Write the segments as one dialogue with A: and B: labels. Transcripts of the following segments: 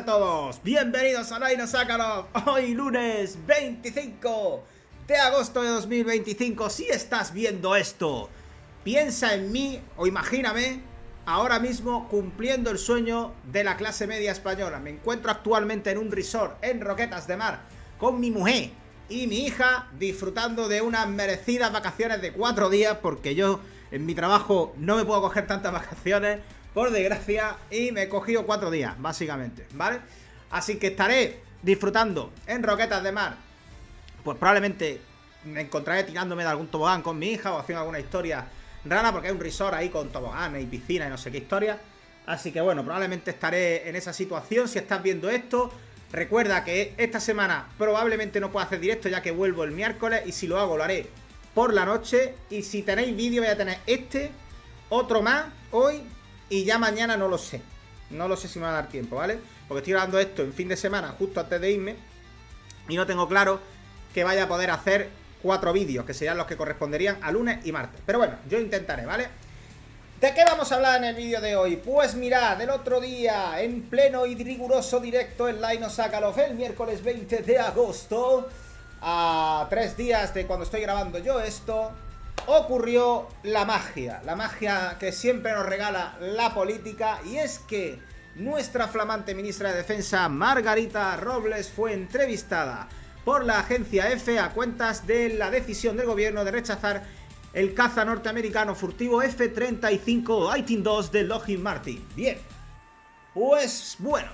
A: todos, bienvenidos a Line of Sakharov. Hoy lunes 25 de agosto de 2025. Si estás viendo esto, piensa en mí o imagíname ahora mismo cumpliendo el sueño de la clase media española. Me encuentro actualmente en un resort en Roquetas de Mar con mi mujer y mi hija disfrutando de unas merecidas vacaciones de 4 días, porque yo en mi trabajo no me puedo coger tantas vacaciones, por desgracia, y me he cogido 4 días, básicamente, ¿vale? Así que estaré disfrutando en Roquetas de Mar. Pues probablemente me encontraré tirándome de algún tobogán con mi hija o haciendo alguna historia rara, porque hay un resort ahí con toboganes y piscina y no sé qué historia. Así que bueno, probablemente estaré en esa situación. Si estás viendo esto, recuerda que esta semana probablemente no puedo hacer directo, ya que vuelvo el miércoles, y si lo hago lo haré por la noche. Y si tenéis vídeo voy a tener otro más hoy, y ya mañana no lo sé. No lo sé si me va a dar tiempo, ¿vale? Porque estoy grabando esto en fin de semana, justo antes de irme, y no tengo claro que vaya a poder hacer 4 vídeos, que serían los que corresponderían a lunes y martes. Pero bueno, yo intentaré, ¿vale? ¿De qué vamos a hablar en el vídeo de hoy? Pues mirad, el otro día, en pleno y riguroso directo en Line of Sakharov, el miércoles 20 de agosto, a 3 días de cuando estoy grabando yo esto, ocurrió la magia que siempre nos regala la política, y es que nuestra flamante ministra de Defensa, Margarita Robles, fue entrevistada por la agencia EFE a cuentas de la decisión del gobierno de rechazar el caza norteamericano furtivo F-35 Lightning II de Lockheed Martin. Bien, pues bueno,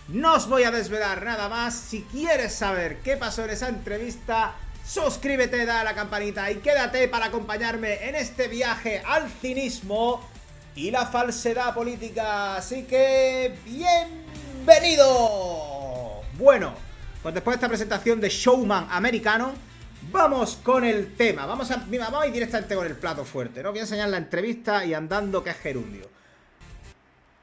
A: no os voy a desvelar nada más. Si quieres saber qué pasó en esa entrevista, suscríbete, dale a la campanita y quédate para acompañarme en este viaje al cinismo y la falsedad política. Así que, ¡bienvenido! Bueno, pues después de esta presentación de showman americano, vamos con el tema. Vamos a ir directamente con el plato fuerte, ¿no? Voy a enseñar la entrevista y andando que es gerundio.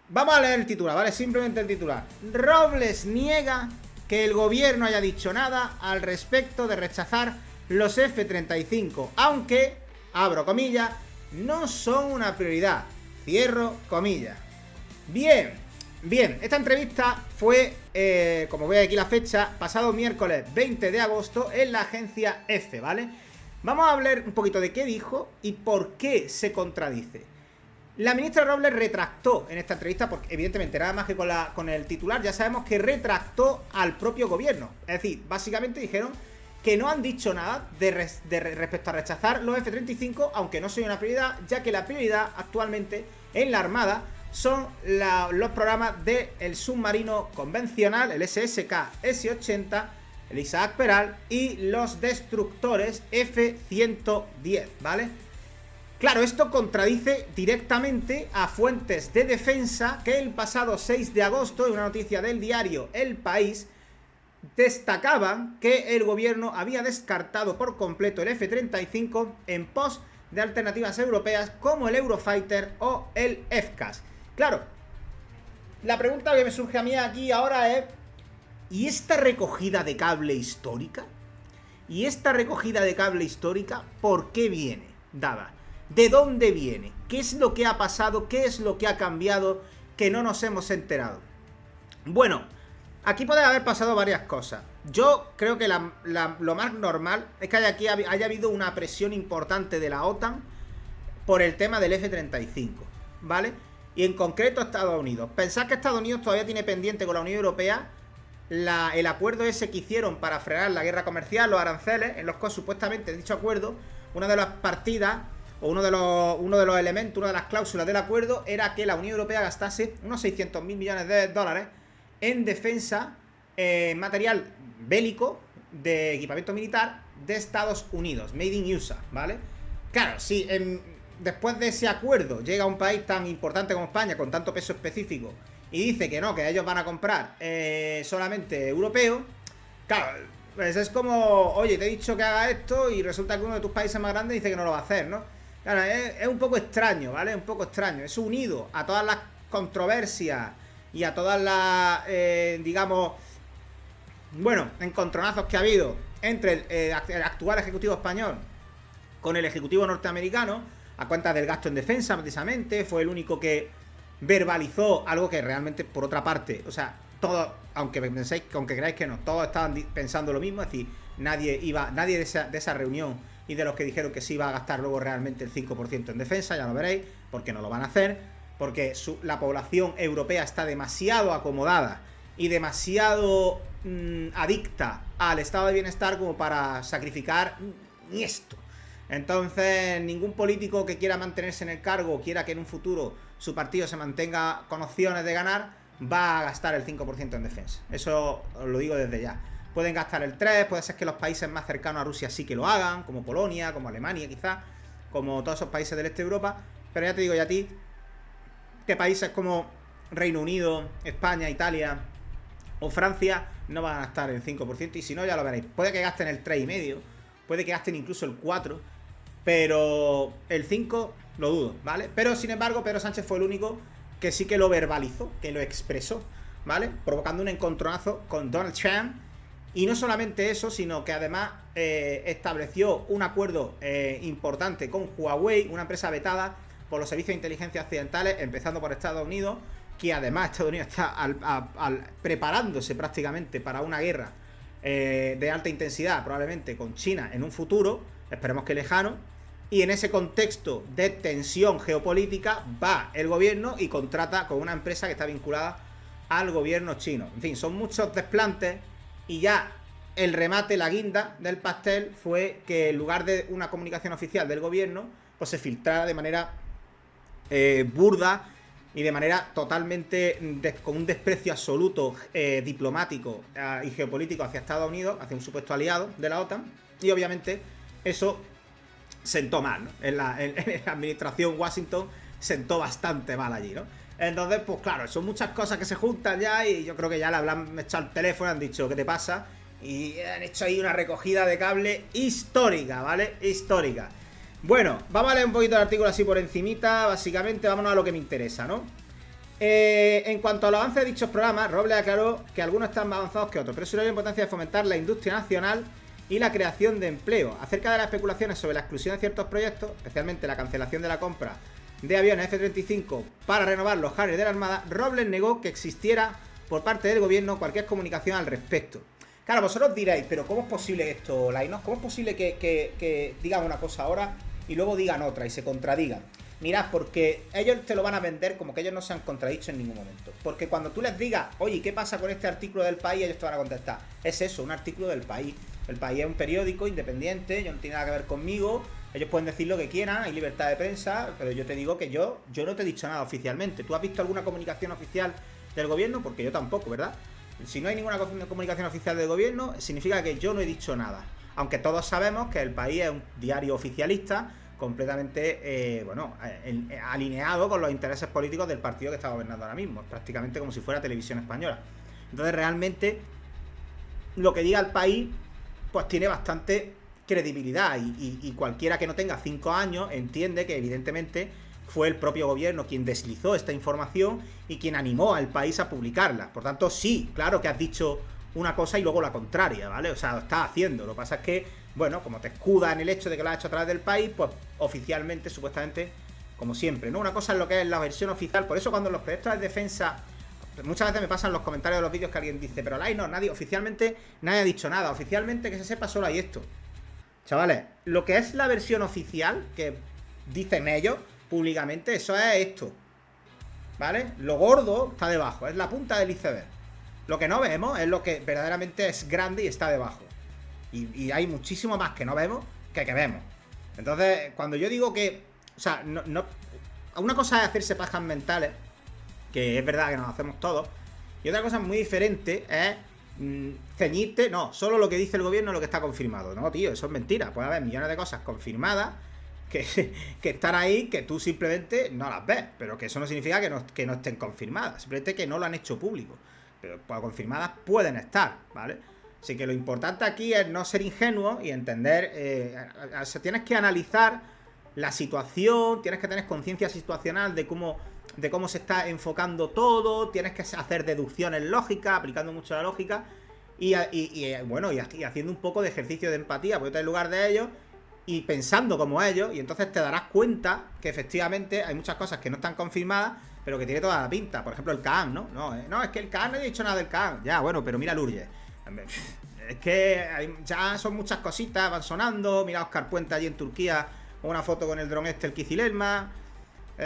A: Vamos a leer el titular, ¿vale? Simplemente el titular. Robles niega que el gobierno haya dicho nada al respecto de rechazar los F-35, aunque, abro comillas, no son una prioridad, cierro comillas. Bien, esta entrevista fue, como veis aquí la fecha, pasado miércoles 20 de agosto en la agencia EFE, ¿vale? Vamos a hablar un poquito de qué dijo y por qué se contradice. La ministra Robles retractó en esta entrevista, porque evidentemente nada más que con el titular ya sabemos que retractó al propio gobierno. Es decir, básicamente dijeron que no han dicho nada respecto a rechazar los F-35, aunque no sea una prioridad, ya que la prioridad actualmente en la Armada son los programas del submarino convencional, el SSK S-80, el Isaac Peral y los destructores F-110, ¿vale? Claro, esto contradice directamente a fuentes de defensa que el pasado 6 de agosto, en una noticia del diario El País, destacaban que el gobierno había descartado por completo el F-35 en pos de alternativas europeas como el Eurofighter o el FCAS. Claro, la pregunta que me surge a mí aquí ahora es: ¿y esta recogida de cable histórica? ¿Y esta recogida de cable histórica por qué viene dada? ¿De dónde viene? ¿Qué es lo que ha pasado? ¿Qué es lo que ha cambiado que no nos hemos enterado? Bueno, aquí puede haber pasado varias cosas. Yo creo que lo más normal es que haya habido una presión importante de la OTAN por el tema del F-35, ¿vale? Y en concreto Estados Unidos. Pensad que Estados Unidos todavía tiene pendiente con la Unión Europea el acuerdo ese que hicieron para frenar la guerra comercial, los aranceles, en los cuales supuestamente dicho acuerdo, una de las partidas o uno de los elementos, una de las cláusulas del acuerdo era que la Unión Europea gastase unos 600.000 millones de dólares en defensa, material bélico de equipamiento militar de Estados Unidos, made in USA, ¿vale? Claro, si después de ese acuerdo llega un país tan importante como España, con tanto peso específico, y dice que no, que ellos van a comprar solamente europeo, claro, pues es como, oye, te he dicho que haga esto y resulta que uno de tus países más grandes dice que no lo va a hacer, ¿no? Claro, es un poco extraño, ¿vale? Un poco extraño. Es unido a todas las controversias y a todas las, digamos, bueno, encontronazos que ha habido entre el actual Ejecutivo español con el Ejecutivo norteamericano, a cuenta del gasto en defensa, precisamente. Fue el único que verbalizó algo que realmente, por otra parte, o sea, todos, aunque penséis, aunque creáis que no, todos estaban pensando lo mismo, es decir, nadie de esa reunión y de los que dijeron que sí iba a gastar luego realmente el 5% en defensa, ya lo veréis, porque no lo van a hacer, porque la población europea está demasiado acomodada y demasiado adicta al estado de bienestar como para sacrificar ni esto. Entonces, ningún político que quiera mantenerse en el cargo, quiera que en un futuro su partido se mantenga con opciones de ganar, va a gastar el 5% en defensa. Eso os lo digo desde ya. Pueden gastar el 3%, puede ser que los países más cercanos a Rusia sí que lo hagan, como Polonia, como Alemania quizás, como todos esos países del este de Europa, pero ya te digo ya a ti, que países como Reino Unido, España, Italia o Francia no van a gastar el 5%, y si no ya lo veréis. Puede que gasten el 3,5%, puede que gasten incluso el 4%, pero el 5% lo dudo, ¿vale? Pero sin embargo, Pedro Sánchez fue el único que sí que lo verbalizó, que lo expresó, ¿vale? Provocando un encontronazo con Donald Trump. Y no solamente eso, sino que además estableció un acuerdo importante con Huawei, una empresa vetada por los servicios de inteligencia occidentales, empezando por Estados Unidos, que además Estados Unidos está preparándose prácticamente para una guerra de alta intensidad, probablemente con China en un futuro, esperemos que lejano, y en ese contexto de tensión geopolítica va el gobierno y contrata con una empresa que está vinculada al gobierno chino. En fin, son muchos desplantes, y ya el remate, la guinda del pastel fue que en lugar de una comunicación oficial del gobierno, pues se filtrara de manera burda y de manera totalmente con un desprecio absoluto diplomático y geopolítico hacia Estados Unidos, hacia un supuesto aliado de la OTAN, y obviamente eso sentó mal, ¿no? En la administración Washington sentó bastante mal allí, ¿no? Entonces, pues claro, son muchas cosas que se juntan ya, y yo creo que ya le habrán echado el teléfono, han dicho, ¿qué te pasa? Y han hecho ahí una recogida de cable histórica, ¿vale? Histórica. Bueno, vamos a leer un poquito el artículo así por encimita, básicamente, vámonos a lo que me interesa, ¿no? En cuanto a los avances de dichos programas, Robles aclaró que algunos están más avanzados que otros, pero subrayó la importancia de fomentar la industria nacional y la creación de empleo. Acerca de las especulaciones sobre la exclusión de ciertos proyectos, especialmente la cancelación de la compra de aviones F-35 para renovar los Harrier de la Armada, Robles negó que existiera por parte del gobierno cualquier comunicación al respecto. Claro, vosotros diréis, pero ¿cómo es posible esto, Lainos? ¿Cómo es posible que digan una cosa ahora y luego digan otra y se contradigan? Mirad, porque ellos te lo van a vender como que ellos no se han contradicho en ningún momento. Porque cuando tú les digas, oye, ¿qué pasa con este artículo del País? Ellos te van a contestar, es eso, un artículo del País. El País es un periódico independiente, yo no tiene nada que ver conmigo. Ellos pueden decir lo que quieran, hay libertad de prensa, pero yo te digo que yo no te he dicho nada oficialmente. ¿Tú has visto alguna comunicación oficial del gobierno? Porque yo tampoco, ¿verdad? Si no hay ninguna comunicación oficial del gobierno, significa que yo no he dicho nada. Aunque todos sabemos que El País es un diario oficialista, completamente, alineado con los intereses políticos del partido que está gobernando ahora mismo. Prácticamente como si fuera Televisión Española. Entonces, realmente, lo que diga El País, pues tiene bastante credibilidad, y cualquiera que no tenga 5 años entiende que evidentemente fue el propio gobierno quien deslizó esta información y quien animó al país a publicarla. Por tanto, sí, claro que has dicho una cosa y luego la contraria, ¿vale? O sea, lo estás haciendo. Lo que pasa es que, bueno, como te escuda en el hecho de que lo has hecho a través del País, pues oficialmente, supuestamente, como siempre, ¿no? Una cosa es lo que es la versión oficial. Por eso cuando los proyectos de defensa, muchas veces me pasan los comentarios de los vídeos que alguien dice, pero no, oficialmente nadie ha dicho nada. Oficialmente, que se sepa, solo hay esto. Chavales, lo que es la versión oficial, que dicen ellos públicamente, eso es esto, ¿vale? Lo gordo está debajo, es la punta del iceberg. Lo que no vemos es lo que verdaderamente es grande y está debajo. Y hay muchísimo más que no vemos que vemos. Entonces, cuando yo digo que, o sea, una cosa es hacerse pajas mentales, que es verdad que nos hacemos todos, y otra cosa muy diferente es ceñirte, no, solo lo que dice el gobierno es lo que está confirmado. No, tío, eso es mentira. Puede haber millones de cosas confirmadas que están ahí, que tú simplemente no las ves, pero que eso no significa que no estén confirmadas, simplemente que no lo han hecho público, pero pues, confirmadas pueden estar, ¿vale? Así que lo importante aquí es no ser ingenuo y entender, tienes que analizar la situación, tienes que tener conciencia situacional de cómo se está enfocando todo, tienes que hacer deducciones lógicas, aplicando mucho la lógica, y haciendo un poco de ejercicio de empatía, ponerte en lugar de ellos y pensando como ellos, y entonces te darás cuenta que efectivamente hay muchas cosas que no están confirmadas, pero que tiene toda la pinta. Por ejemplo, el Kaan, ¿no? No, es que el Kaan no he dicho nada del Kaan. Ya, bueno, pero mira el Urge. Es que ya son muchas cositas, van sonando. Mira a Oscar Puente allí en Turquía, una foto con el dron este, el Kizilelma.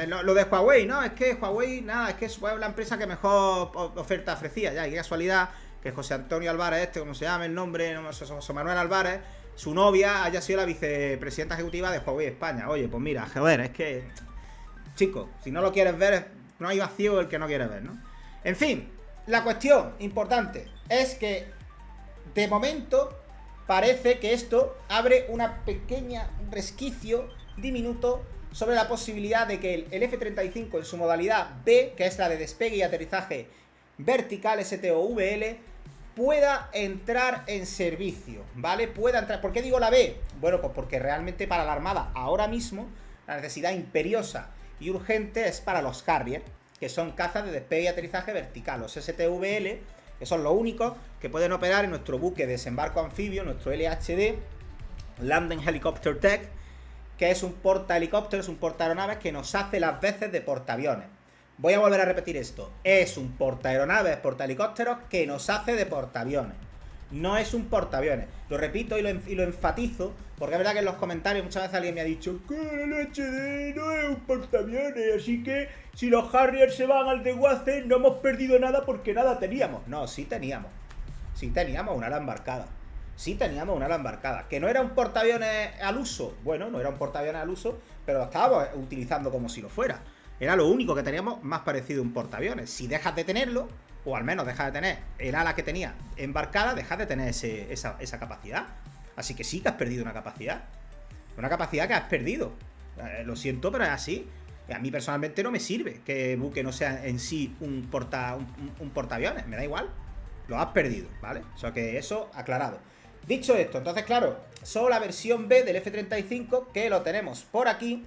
A: Lo de Huawei, ¿no? Es que Huawei, nada, es que es la empresa que mejor oferta ofrecía. Ya, y qué casualidad que José Antonio Álvarez, como se llama el nombre, José Manuel Álvarez, su novia haya sido la vicepresidenta ejecutiva de Huawei España. Oye, pues mira, joder, es que, chico, si no lo quieres ver, no hay vacío el que no quiere ver, ¿no? En fin, la cuestión importante es que, de momento, parece que esto abre un resquicio diminuto sobre la posibilidad de que el F-35 en su modalidad B, que es la de despegue y aterrizaje vertical, STOVL, pueda entrar en servicio, ¿vale? Pueda entrar. ¿Por qué digo la B? Bueno, pues porque realmente para la Armada ahora mismo la necesidad imperiosa y urgente es para los Harrier, que son cazas de despegue y aterrizaje vertical, los STVL, que son los únicos que pueden operar en nuestro buque de desembarco anfibio, nuestro LHD, Landing Helicopter Tech, que es un portahelicópteros, un portaaeronaves que nos hace las veces de portaaviones. Voy a volver a repetir esto. Es un portaaeronaves, portahelicópteros que nos hace de portaaviones. No es un portaaviones. Lo repito y lo enfatizo, porque es verdad que en los comentarios muchas veces alguien me ha dicho que el HD no es un portaaviones, así que si los Harrier se van al desguace no hemos perdido nada porque nada teníamos. No, sí teníamos. Sí teníamos una ala embarcada. Sí teníamos una ala embarcada. ¿Que no era un portaaviones al uso? Bueno, no era un portaaviones al uso, pero lo estábamos utilizando como si lo fuera. Era lo único que teníamos más parecido a un portaaviones. Si dejas de tenerlo, o al menos dejas de tener el ala que tenía embarcada, dejas de tener esa capacidad. Así que sí que has perdido una capacidad. Una capacidad que has perdido. Lo siento, pero es así. A mí personalmente no me sirve que buque no sea en sí un portaaviones. Me da igual. Lo has perdido, ¿vale? O sea que eso aclarado. Dicho esto, entonces claro, solo la versión B del F-35, que lo tenemos por aquí,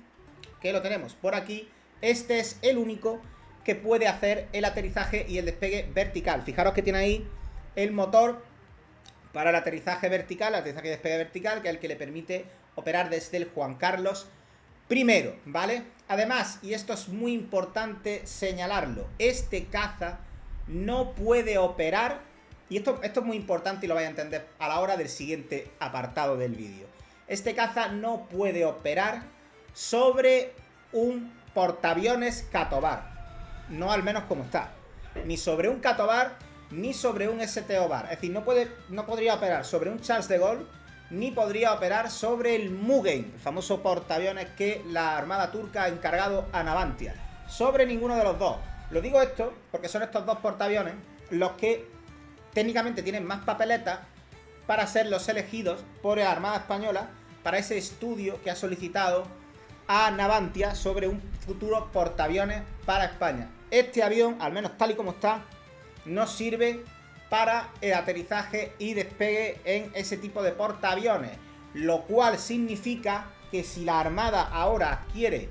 A: este es el único que puede hacer el aterrizaje y el despegue vertical. Fijaros que tiene ahí el motor para el aterrizaje vertical, el aterrizaje y despegue vertical, que es el que le permite operar desde el Juan Carlos I, ¿vale? Además, y esto es muy importante señalarlo, este caza no puede operar, y esto es muy importante y lo vais a entender a la hora del siguiente apartado del vídeo. Este caza no puede operar sobre un portaaviones Catobar, no al menos como está, ni sobre un Catobar ni sobre un STOVAR, es decir, no podría operar sobre un Charles de Gaulle, ni podría operar sobre el Mugen, el famoso portaaviones que la Armada turca ha encargado a Navantia, sobre ninguno de los dos. Lo digo esto porque son estos dos portaaviones los que técnicamente tienen más papeletas para ser los elegidos por la Armada Española para ese estudio que ha solicitado a Navantia sobre un futuro portaaviones para España. Este avión, al menos tal y como está, no sirve para el aterrizaje y despegue en ese tipo de portaaviones, lo cual significa que si la Armada ahora adquiere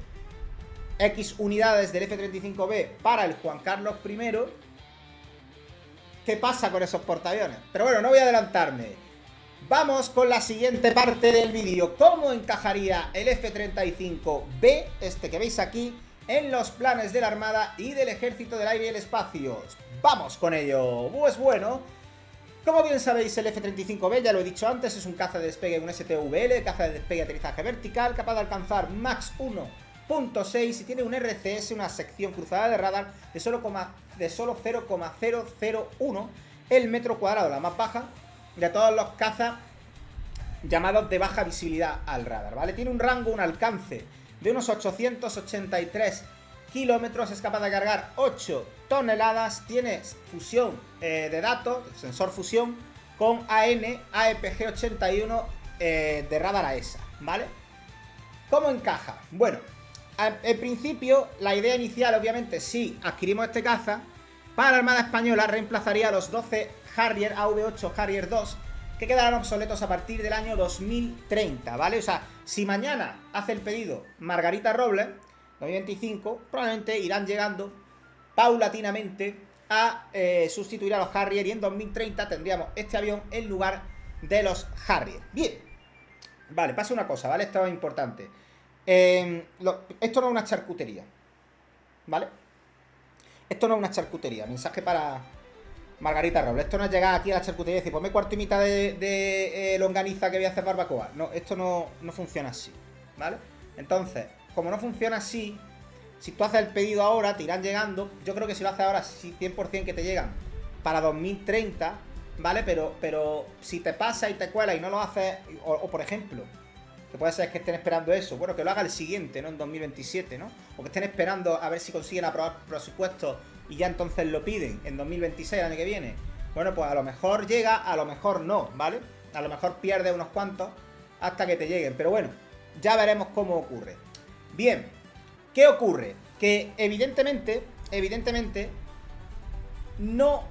A: X unidades del F-35B para el Juan Carlos I, ¿qué pasa con esos portaaviones? Pero bueno, no voy a adelantarme. Vamos con la siguiente parte del vídeo. ¿Cómo encajaría el F-35B, este que veis aquí, en los planes de la Armada y del Ejército del Aire y el Espacio? ¡Vamos con ello! Pues bueno, como bien sabéis, el F-35B, ya lo he dicho antes, es un caza de despegue, un STVL, caza de despegue y aterrizaje vertical, capaz de alcanzar Mach 1.6 y tiene un RCS, una sección cruzada de radar, de solo 0,001 el metro cuadrado, la más baja de todos los cazas llamados de baja visibilidad al radar, ¿vale? Tiene un rango, un alcance de unos 883 kilómetros, es capaz de cargar 8 toneladas, tiene fusión de datos, sensor fusión, con AEPG81 de radar AESA, ¿vale? ¿Cómo encaja? Bueno, en principio, la idea inicial, obviamente, si adquirimos este caza, para la Armada Española reemplazaría a los 12 Harrier AV8 Harrier 2, que quedarán obsoletos a partir del año 2030, ¿vale? O sea, si mañana hace el pedido Margarita Robles, 2025, probablemente irán llegando paulatinamente a sustituir a los Harrier y en 2030 tendríamos este avión en lugar de los Harrier. Bien, vale, pasa una cosa, ¿vale? Esto es importante. Esto no es una charcutería, ¿vale? Esto no es una charcutería, mensaje para Margarita Robles. Esto no es llegar aquí a la charcutería y decir, ponme cuarto y mitad de longaniza que voy a hacer barbacoa. No, esto no funciona así, ¿vale? Entonces, como no funciona así, si tú haces el pedido ahora, te irán llegando. Yo creo que si lo haces ahora, sí, 100% que te llegan para 2030, ¿vale? Pero si te pasa y te cuela y no lo haces, o por ejemplo, que puede ser que estén esperando eso, bueno, que lo haga el siguiente, ¿no? En 2027, ¿no? O que estén esperando a ver si consiguen aprobar presupuestos y ya entonces lo piden en 2026, el año que viene. Bueno, pues a lo mejor llega, a lo mejor no, ¿vale? A lo mejor pierde unos cuantos hasta que te lleguen, pero bueno, ya veremos cómo ocurre. Bien, ¿qué ocurre? Que evidentemente no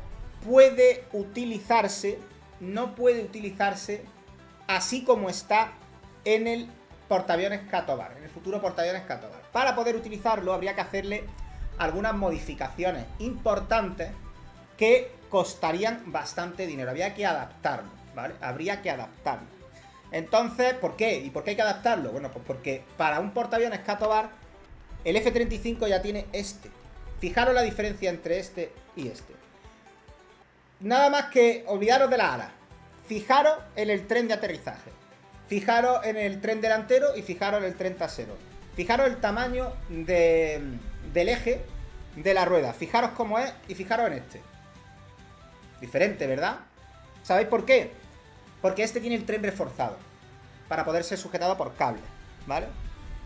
A: puede utilizarse así como está en el portaaviones Catovar, en el futuro portaaviones Catovar. Para poder utilizarlo habría que hacerle algunas modificaciones importantes que costarían bastante dinero. Habría que adaptarlo, ¿vale? Habría que adaptarlo. Entonces, ¿por qué? ¿Y por qué hay que adaptarlo? Bueno, pues porque para un portaaviones Catovar el F-35 ya tiene este. Fijaros la diferencia entre este y este. Nada más que olvidaros de la ala. Fijaros en el tren de aterrizaje. Fijaros en el tren delantero y fijaros en el tren trasero. Fijaros el tamaño del eje de la rueda. Fijaros cómo es y fijaros en este. Diferente, ¿verdad? ¿Sabéis por qué? Porque este tiene el tren reforzado para poder ser sujetado por cables, ¿vale?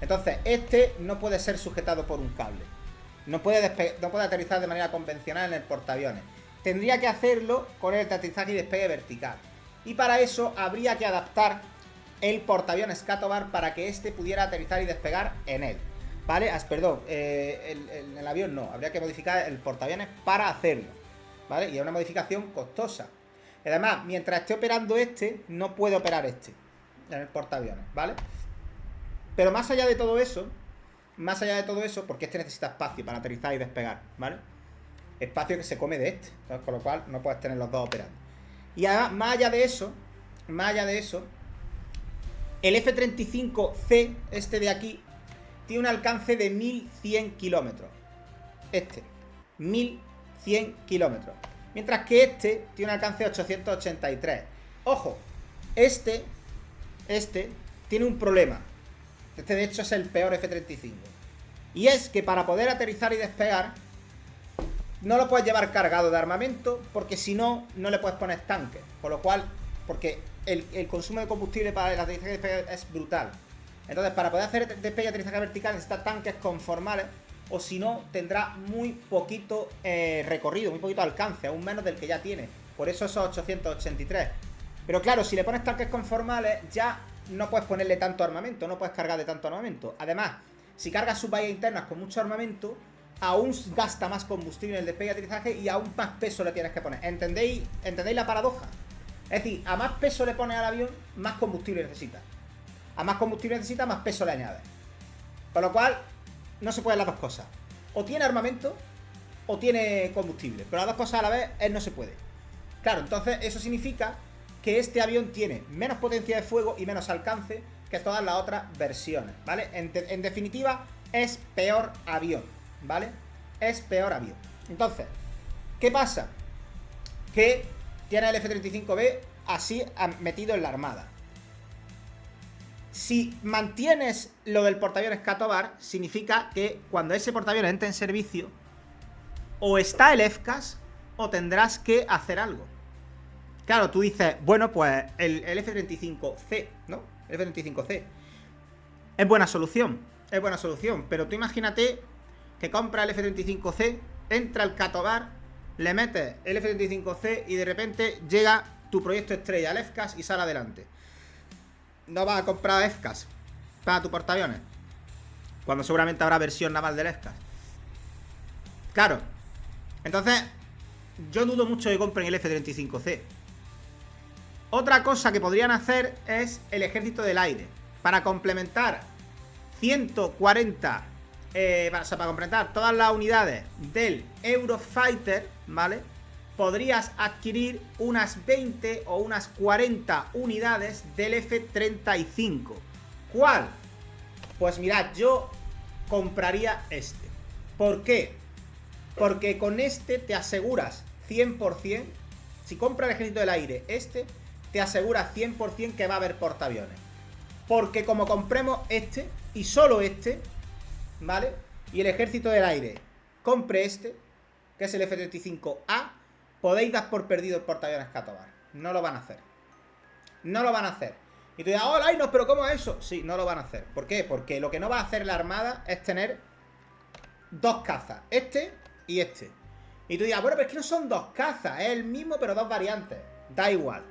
A: Entonces, este no puede ser sujetado por un cable. No puede aterrizar de manera convencional en el portaaviones. Tendría que hacerlo con el aterrizaje y despegue vertical. Y para eso habría que adaptar el portaaviones Catovar para que este pudiera aterrizar y despegar en él, ¿vale? Perdón, el avión no. Habría que modificar el portaaviones para hacerlo, ¿vale? Y es una modificación costosa. Además, mientras esté operando este, no puede operar este en el portaaviones, ¿vale? Pero más allá de todo eso, porque este necesita espacio para aterrizar y despegar, ¿vale? Espacio que se come de este, ¿sabes? Con lo cual no puedes tener los dos operando. Y además, más allá de eso, el F-35C, este de aquí, tiene un alcance de 1100 kilómetros. 1100 kilómetros. Mientras que este tiene un alcance de 883. Ojo, este tiene un problema. Este de hecho es el peor F-35. Y es que para poder aterrizar y despegar, no lo puedes llevar cargado de armamento, porque si no, no le puedes poner tanques. Con lo cual, porque el consumo de combustible para el aterrizaje y despegue es brutal. Entonces, para poder hacer despegue y aterrizaje vertical necesita tanques conformales, o si no, tendrá muy poquito recorrido, muy poquito alcance, aún menos del que ya tiene. Por eso esos 883. Pero claro, si le pones tanques conformales, ya no puedes ponerle tanto armamento, no puedes cargar de tanto armamento. Además, si cargas sus bahías internas con mucho armamento, aún gasta más combustible en el despegue y aterrizaje y aún más peso le tienes que poner. ¿Entendéis la paradoja? Es decir, a más peso le pones al avión, más combustible necesita. A más combustible necesita, más peso le añades. Con lo cual, no se pueden las dos cosas. O tiene armamento, o tiene combustible. Pero las dos cosas a la vez, no se puede. Claro, entonces eso significa que este avión tiene menos potencia de fuego y menos alcance que todas las otras versiones, ¿vale? En definitiva, es peor avión, ¿vale? Es peor avión. Entonces, ¿qué pasa? Que tiene el F-35B así metido en la armada. Si mantienes lo del portaaviones Catovar, significa que cuando ese portaaviones entre en servicio, o está el FCAS o tendrás que hacer algo. Claro, tú dices, bueno, pues el F-35C, ¿no? El F-35C es buena solución, pero tú imagínate que compra el F-35C, entra el Catovar, le metes el F-35C y de repente llega tu proyecto estrella, el FCAS, y sale adelante. No vas a comprar FCAS para tu portaaviones, cuando seguramente habrá versión naval del FCAS. Claro, entonces yo dudo mucho que compren el F-35C. Otra cosa que podrían hacer es el ejército del aire. Para complementar 140, para complementar todas las unidades del Eurofighter, ¿vale? Podrías adquirir unas 20 o unas 40 unidades del F-35. ¿Cuál? Pues mirad, yo compraría este. ¿Por qué? Porque con este te aseguras 100%, si compras el ejército del aire, te aseguras 100% que va a haber portaaviones. Porque como compremos este, y solo este, ¿vale? Y el ejército del aire compre este, que es el F-35A, podéis dar por perdido el portaaviones Catobar. No lo van a hacer. No lo van a hacer. Y tú dirás, oh, Lainos, pero ¿cómo es eso? Sí, no lo van a hacer. ¿Por qué? Porque lo que no va a hacer la Armada es tener dos cazas. Este y este. Y tú dirás, bueno, pero es que no son dos cazas. Es el mismo, pero dos variantes. Da igual.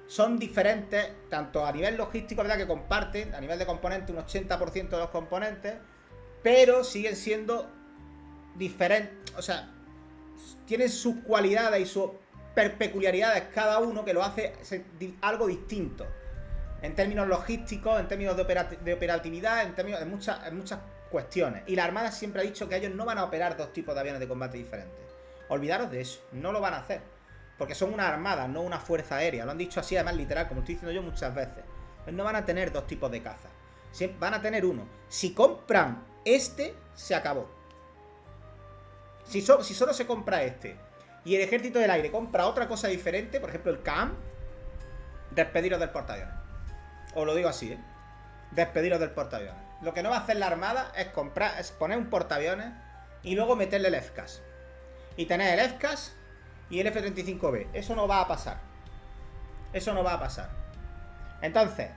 A: Son diferentes, tanto a nivel logístico, ¿verdad? Que comparten, a nivel de componentes, un 80% de los componentes. Pero siguen siendo diferentes. O sea, tienen sus cualidades y sus peculiaridades cada uno que lo hace algo distinto. En términos logísticos, en términos de operatividad, en términos de muchas cuestiones. Y la Armada siempre ha dicho que ellos no van a operar dos tipos de aviones de combate diferentes. Olvidaros de eso, no lo van a hacer. Porque son una armada, no una fuerza aérea. Lo han dicho así, además literal, como estoy diciendo yo muchas veces. Pues no van a tener dos tipos de caza. Van a tener uno. Si compran este, se acabó. Si solo se compra este y el ejército del aire compra otra cosa diferente, por ejemplo el CAM, despediros del portaaviones. Os lo digo así, despediros del portaaviones. Lo que no va a hacer la Armada es poner un portaaviones y luego meterle el FCAS. Y tener el FCAS y el F-35B. Eso no va a pasar. Eso no va a pasar. Entonces,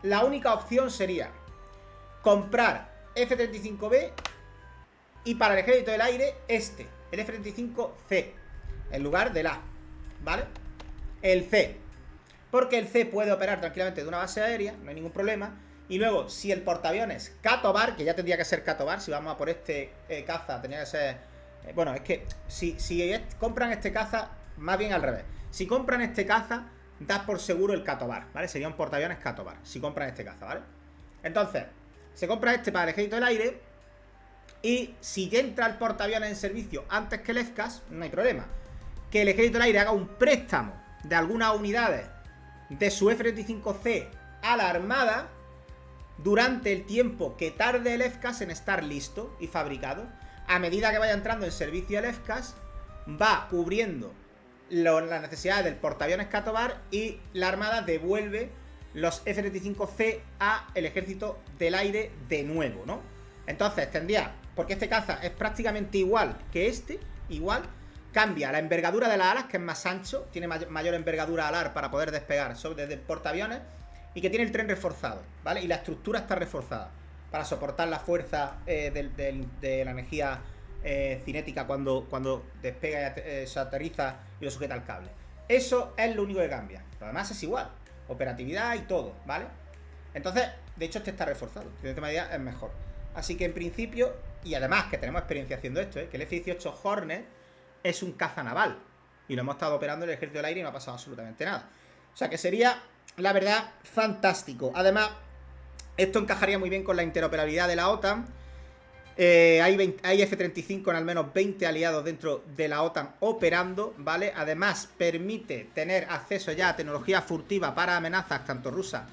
A: la única opción sería comprar F-35B y para el ejército del aire el F-35C, en lugar del A, ¿vale? El C. Porque el C puede operar tranquilamente de una base aérea, no hay ningún problema. Y luego, si el portaaviones Catobar, que ya tendría que ser Catobar, si vamos a por este caza, tendría que ser... bueno, es que si compran este caza, más bien al revés. Si compran este caza, das por seguro el Catobar, ¿vale? Sería un portaaviones Catobar, si compran este caza, ¿vale? Entonces, se compra este para el ejército del aire. Y si ya entra el portaaviones en servicio antes que el FCAS, no hay problema. Que el ejército del aire haga un préstamo de algunas unidades de su F-35C a la Armada durante el tiempo que tarde el FCAS en estar listo y fabricado. A medida que vaya entrando en servicio el FCAS, va cubriendo las necesidades del portaaviones Catobar y la Armada devuelve los F-35C a el ejército del aire de nuevo, ¿no? Entonces tendría, porque este caza es prácticamente igual que este, igual, cambia la envergadura de las alas, que es más ancho, tiene mayor envergadura alar para poder despegar desde el portaaviones, y que tiene el tren reforzado, ¿vale? Y la estructura está reforzada para soportar la fuerza de la energía cinética cuando despega y se aterriza y lo sujeta al cable. Eso es lo único que cambia. Lo demás es igual, operatividad y todo, ¿vale? Entonces, de hecho este está reforzado, de esta manera es mejor. Así que en principio, y además que tenemos experiencia haciendo esto, que el F-18 Hornet es un caza naval. Y lo hemos estado operando en el ejército del aire y no ha pasado absolutamente nada. O sea que sería, la verdad, fantástico. Esto encajaría muy bien con la interoperabilidad de la OTAN. Hay F-35 en al menos 20 aliados dentro de la OTAN operando, ¿vale? Además, permite tener acceso ya a tecnología furtiva para amenazas tanto rusas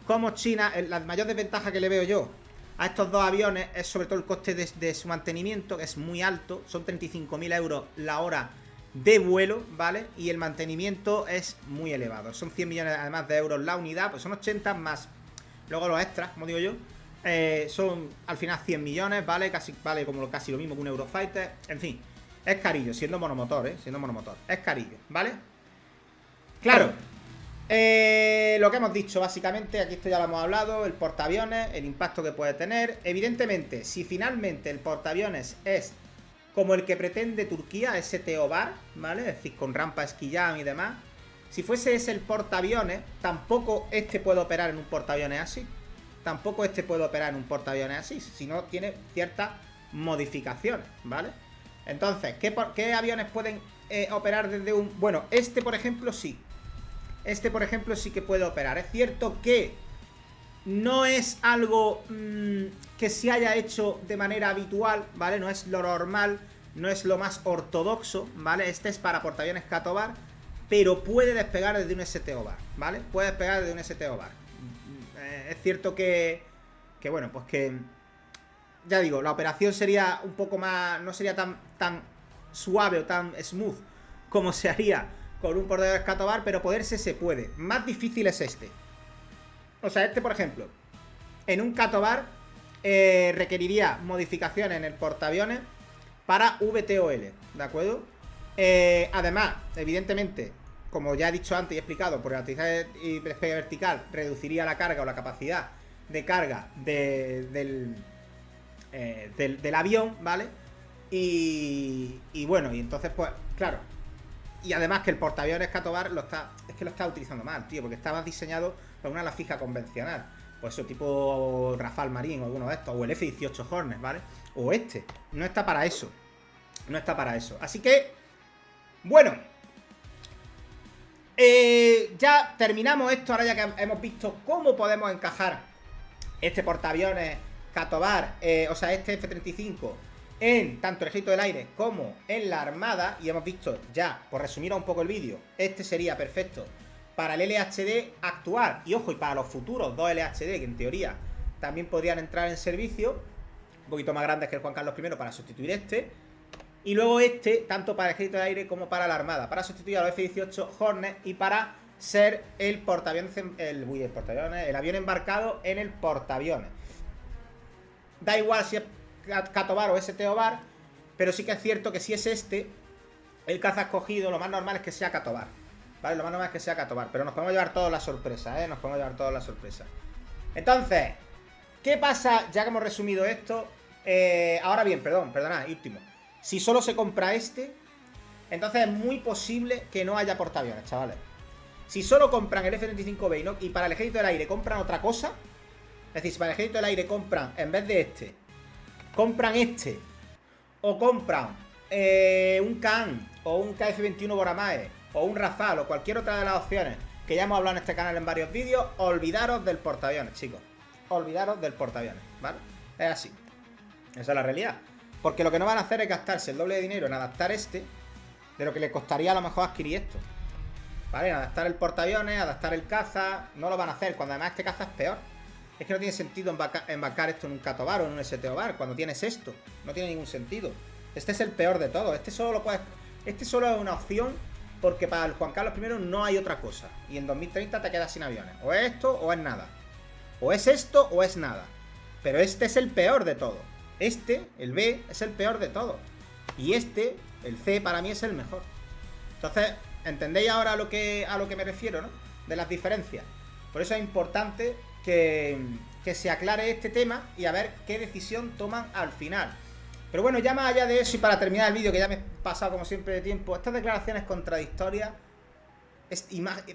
A: como chinas. La mayor desventaja que le veo yo a estos dos aviones es sobre todo el coste de su mantenimiento, que es muy alto. Son 35.000 euros la hora de vuelo, ¿vale? Y el mantenimiento es muy elevado. Son 100 millones además de euros la unidad, pues son 80 más luego los extras, como digo yo. Son al final 100 millones, ¿vale? Vale como casi lo mismo que un Eurofighter. En fin, es carillo, siendo monomotor, siendo monomotor. Es carillo, ¿vale? Claro. Lo que hemos dicho, básicamente, aquí esto ya lo hemos hablado, el portaaviones, el impacto que puede tener. Evidentemente, si finalmente el portaaviones es como el que pretende Turquía, ese Teobar, ¿vale? Es decir, con rampa Esquillán y demás. Si fuese ese el portaaviones, tampoco este puede operar en un portaaviones así. Tampoco este puede operar en un portaaviones así, si no tiene ciertas modificaciones, ¿vale? Entonces, ¿qué aviones pueden operar desde un...? Bueno, este, por ejemplo, sí. Este, por ejemplo, sí que puede operar. Es cierto que no es algo que se haya hecho de manera habitual, ¿vale? No es lo normal, no es lo más ortodoxo, ¿vale? Este es para portaaviones Catobar, pero puede despegar desde un STO-BAR, ¿vale? Puede despegar desde un STO-BAR. Es cierto que bueno, pues que... Ya digo, la operación sería un poco más... No sería tan tan suave o tan smooth como se haría con un portaaviones Cato-Bar, pero poderse se puede. Más difícil es este. O sea, este, por ejemplo, en un Cato-Bar requeriría modificaciones en el portaaviones para VTOL, ¿de acuerdo? Además, evidentemente, como ya he dicho antes y he explicado, por el aterrizaje y despegue vertical reduciría la carga o la capacidad de carga del avión, ¿vale? Y bueno, y entonces, pues, claro. Y además que el portaaviones Cato-Bar lo está utilizando mal, tío, porque estaba diseñado para una ala fija convencional. Pues eso, tipo Rafale Marine o alguno de estos, o el F-18 Hornet, ¿vale? O este. No está para eso. No está para eso. Así que, bueno. Ya terminamos esto, ahora ya que hemos visto cómo podemos encajar este portaaviones Cato-Bar, o sea, este F-35 en tanto el ejército del aire como en la armada, y hemos visto ya, por resumir un poco el vídeo, este sería perfecto para el LHD actual, y ojo, y para los futuros dos LHD que en teoría también podrían entrar en servicio, un poquito más grandes que el Juan Carlos I para sustituir este, y luego este, tanto para el ejército del aire como para la armada, para sustituir a los F-18 Hornet y para ser el portaaviones, el avión embarcado en el portaaviones. Da igual si es Cato-Bar o STO-Bar, pero sí que es cierto que si es este, el caza escogido, lo más normal es que sea Cato-Bar, ¿vale? Lo más normal es que sea Cato-Bar, pero nos podemos llevar toda la sorpresa, ¿eh? Nos podemos llevar toda la sorpresa. Entonces, ¿qué pasa ya que hemos resumido esto? Ahora bien, perdonad, último. Si solo se compra este, entonces es muy posible que no haya portaaviones, chavales. Si solo compran el F-35B y para el ejército del aire compran otra cosa, es decir, si para el ejército del aire compran, en vez de este, compran este, o compran un CAN, o un KF-21 Boramae, o un Rafale, o cualquier otra de las opciones que ya hemos hablado en este canal en varios vídeos, olvidaros del portaaviones, chicos. Olvidaros del portaaviones, ¿vale? Es así. Esa es la realidad. Porque lo que no van a hacer es gastarse el doble de dinero en adaptar este, de lo que le costaría a lo mejor adquirir esto. ¿Vale? En adaptar el portaaviones, adaptar el caza, no lo van a hacer, cuando además este caza es peor. Es que no tiene sentido embarcar esto en un Cato-Bar o en un STO-Bar cuando tienes esto. No tiene ningún sentido. Este es el peor de todo. Este solo es una opción porque para el Juan Carlos I no hay otra cosa. Y en 2030 te quedas sin aviones. O es esto o es nada. O es esto o es nada. Pero este es el peor de todo. Este, el B, es el peor de todo. Y este, el C, para mí es el mejor. Entonces, ¿entendéis ahora a lo que me refiero, no? De las diferencias. Por eso es importante que se aclare este tema y a ver qué decisión toman al final. Pero bueno, ya más allá de eso y para terminar el vídeo, que ya me he pasado como siempre de tiempo, estas declaraciones contradictorias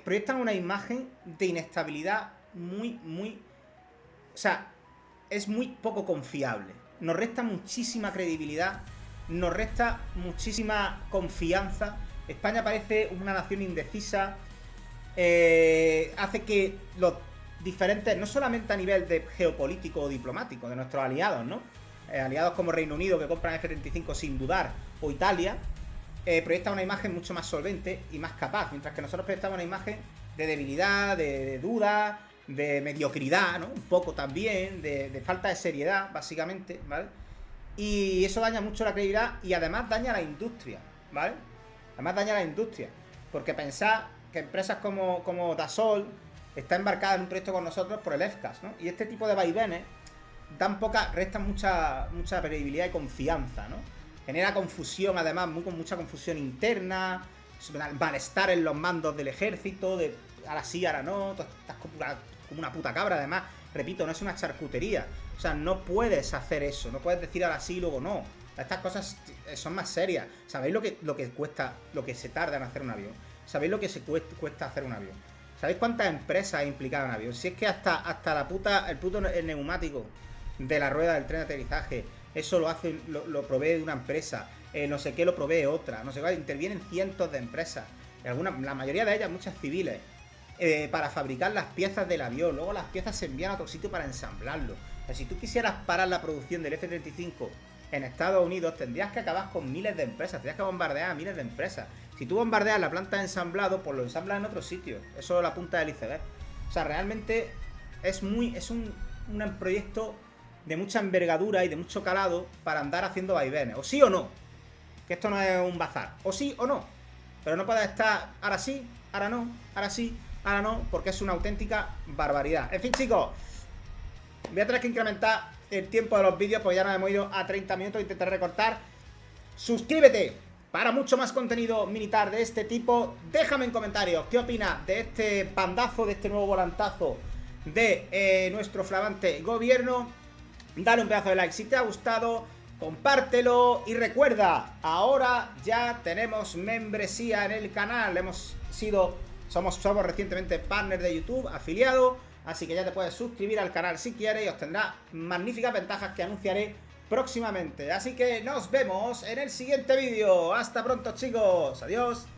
A: proyectan una imagen de inestabilidad muy... O sea, es muy poco confiable. Nos resta muchísima credibilidad, nos resta muchísima confianza. España parece una nación indecisa, hace que los diferentes, no solamente a nivel de geopolítico o diplomático, de nuestros aliados, ¿no? Aliados como Reino Unido, que compran F-35 sin dudar, o Italia, proyectan una imagen mucho más solvente y más capaz, mientras que nosotros proyectamos una imagen de debilidad, de duda, de mediocridad, ¿no? Un poco también, de falta de seriedad, básicamente, ¿vale? Y eso daña mucho la credibilidad y además daña a la industria, ¿vale? Además daña a la industria, porque pensad que empresas como Dassault está embarcada en un proyecto con nosotros por el FCAS, ¿no? Y este tipo de vaivenes restan mucha credibilidad y confianza, ¿no? Genera confusión, además, con mucha confusión interna, malestar en los mandos del ejército, de ahora sí, ahora no, tú estás como una puta cabra, además, repito, no es una charcutería, o sea, no puedes hacer eso, no puedes decir ahora sí y luego no. Estas cosas son más serias. ¿Sabéis lo que cuesta, lo que se tarda en hacer un avión? ¿Sabéis lo que se cuesta hacer un avión? ¿Sabéis cuántas empresas hay implicadas en un avión? Si es que hasta el puto neumático de la rueda del tren de aterrizaje, eso lo provee una empresa, no sé qué lo provee otra, no sé cuál, intervienen cientos de empresas, la mayoría de ellas muchas civiles, para fabricar las piezas del avión. Luego las piezas se envían a otro sitio para ensamblarlo. O sea, si tú quisieras parar la producción del F-35 en Estados Unidos, tendrías que acabar con miles de empresas, tendrías que bombardear a miles de empresas. Si tú bombardeas la planta de ensamblado, pues lo ensamblas en otro sitio. Eso es la punta del iceberg. O sea, realmente es un proyecto de mucha envergadura y de mucho calado para andar haciendo vaivenes. O sí o no. que esto no es un bazar. O sí o no. Pero no puede estar ahora sí, ahora no, ahora sí, ahora no, porque es una auténtica barbaridad. En fin, chicos, voy a tener que incrementar el tiempo de los vídeos, porque ya nos hemos ido a 30 minutos. Intentaré recortar. Suscríbete para mucho más contenido militar de este tipo. Déjame en comentarios qué opinas de este pandazo, de este nuevo volantazo de nuestro flamante gobierno. Dale un pedazo de like si te ha gustado, compártelo y recuerda, ahora ya tenemos membresía en el canal. Somos recientemente partner de YouTube, afiliado, así que ya te puedes suscribir al canal si quieres y obtendrás magníficas ventajas que anunciaré próximamente. Así que nos vemos en el siguiente vídeo. Hasta pronto, chicos. Adiós.